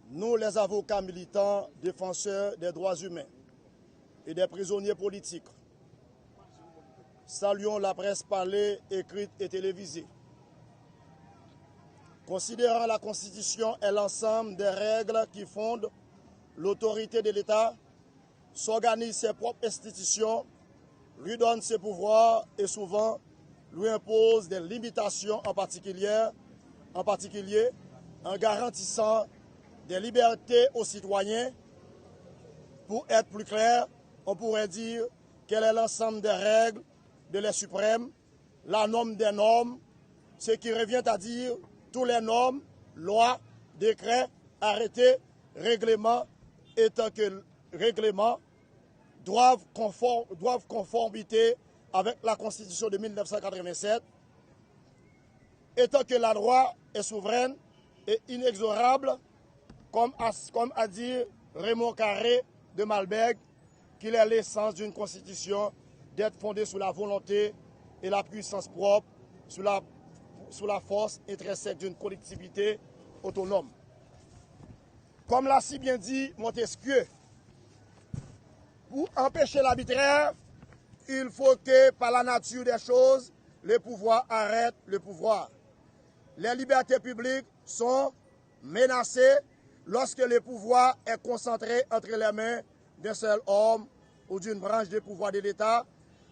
Nous, les avocats militants, défenseurs des droits humains et des prisonniers politiques, saluons la presse parlée, écrite et télévisée. Considérant la Constitution et l'ensemble des règles qui fondent l'autorité de l'État, s'organise ses propres institutions, lui donne ses pouvoirs et souvent lui impose des limitations en particulier en garantissant des libertés aux citoyens. Pour être plus clair, on pourrait dire quel est l'ensemble des règles de les suprêmes, la norme des normes, ce qui revient à dire tous les normes, lois, décrets, arrêtés, règlements, étant que règlements doivent conformité avec la Constitution de 1987, étant que la loi est souveraine et inexorable, comme a dit Raymond Carré de Malbec, qu'il est l'essence d'une constitution d'être fondée sur la volonté et la puissance propre, sur la force intrinsèque d'une collectivité autonome. Comme l'a si bien dit Montesquieu, pour empêcher l'arbitraire, il faut que, par la nature des choses, le pouvoir arrête le pouvoir. Les libertés publiques sont menacées lorsque le pouvoir est concentré entre les mains d'un seul homme ou d'une branche du pouvoir de l'État.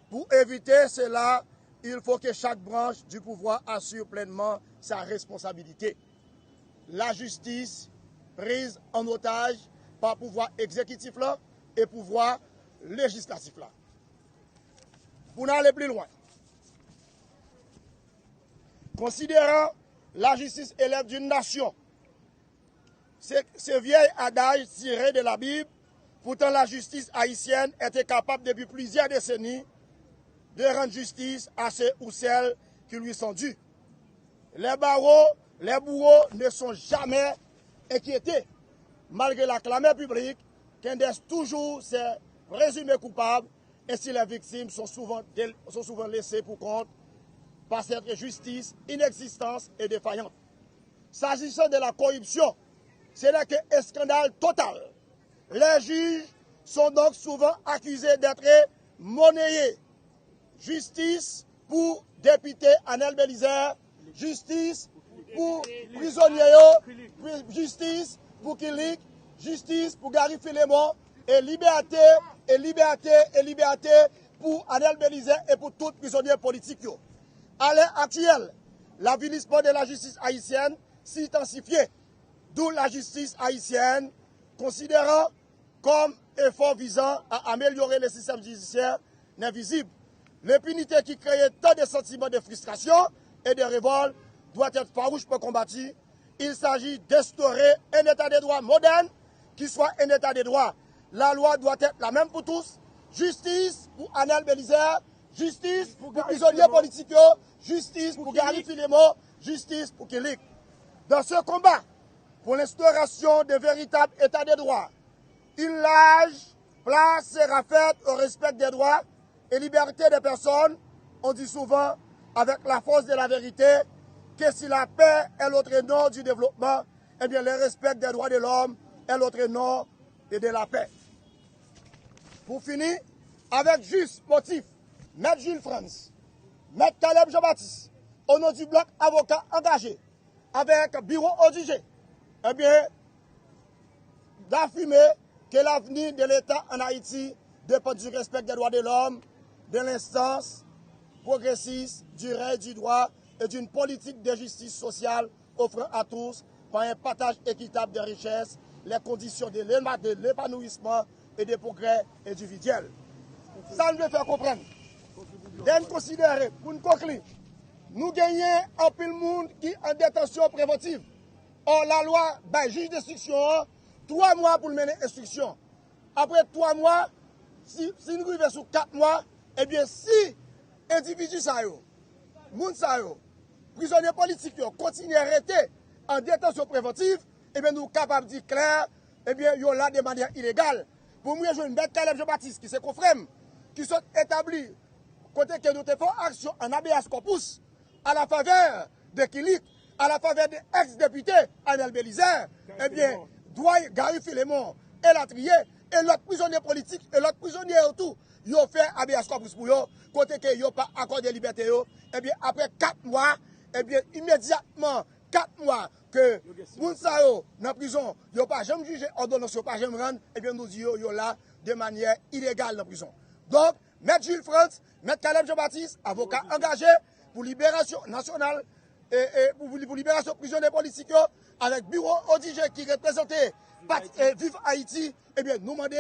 Pour éviter cela, il faut que chaque branche du pouvoir assure pleinement sa responsabilité. La justice prise en otage par pouvoir exécutif là et pouvoir législatif là. Pour n'aller plus loin, considérant la justice élève d'une nation, ce vieil adage tiré de la Bible, pourtant la justice haïtienne était capable depuis plusieurs décennies de rendre justice à ceux ou celles qui lui sont dus. Les barreaux, les bourreaux ne sont jamais inquiétés, malgré la clameur publique, qui indexe toujours ses présumés coupables, et si les victimes sont souvent laissées pour compte par cette justice inexistante et défaillante. S'agissant de la corruption, c'est là qu'un scandale total. Les juges sont donc souvent accusés d'être monnayés. Justice pour député Anel Belizer, justice pour prisonniers, justice pour Kilik, justice pour Gary Filemon, et liberté pour Anel Belizer et pour tous prisonniers politiques. À l'heure actuelle, l'avilissement de la justice haïtienne s'intensifie, d'où la justice haïtienne, considérant comme effort visant à améliorer le système judiciaire, n'est visible. L'impunité qui crée tant de sentiments de frustration et de révolte doit être farouchement combattue. Il s'agit d'instaurer un état de droit moderne qui soit un état de droit. La loi doit être la même pour tous. Justice pour Anel Belizer, justice pour prisonniers politiques, justice pour Gary Filemon, justice pour Kilik. Dans ce combat, pour l'instauration de véritables états de droit, une large place sera faite au respect des droits et libertés des personnes. On dit souvent, avec la force de la vérité, que si la paix est l'autre nom du développement, eh bien le respect des droits de l'homme est l'autre nom de la paix. Pour finir, avec juste motif, Maître Jules France, Maître Caleb Jean-Baptiste, au nom du bloc avocat engagé, avec bureau ODG, eh bien, d'affirmer que l'avenir de l'État en Haïti dépend du respect des droits de l'homme, de l'instance progressiste, du règne du droit et d'une politique de justice sociale offrant à tous, par un partage équitable des richesses, les conditions de l'épanouissement et des progrès individuels. Ça nous fait comprendre. Nous considérer, pour nous conclure, nous gagnons un peu de monde qui est en détention préventive. Or, la loi, juge d'instruction, 3 mois pour mener instruction. Après 3 mois, si nous arrivons sur 4 mois, eh bien, si individu ça yo, moun ça yo, prisonniers politiques continuent à rester en détention préventive, eh bien, nous sommes capables de dire clair, eh bien, yo là de manière illégale. Pour moi, je veux une bête Caleb Jean-Baptiste qui se confrère, qui sont établis, côté que nous faisons action en habeas corpus, à la faveur de Kilik, à la faveur de ex-député Anel Belizer, eh bien, Gary Philemon et Latrier, et l'autre prisonnier politique, et l'autre prisonnier autour, ils ont fait habeas corpus pour eux, côté que ils n'ont pas accordé liberté, et bien après 4 mois, et bien immédiatement, 4 mois que Mounsao dans la prison, ils n'ont pas jamais jugé, ordonnance, ils n'ont pas jamais rendu, et bien nous disons, ils sont là de manière illégale dans la prison. Donc, M. Jules France, M. Caleb Jean-Baptiste, avocat engagé pour libération nationale et pour libération prisonniers politiques, avec bureau ODG qui représentait Vive Haïti, eh bien, nous demandons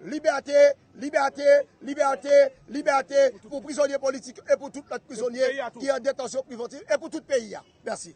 liberté, liberté, liberté, liberté pour prisonniers politiques et pour tous les prisonniers qui sont en détention préventive et pour tout le pays. Merci.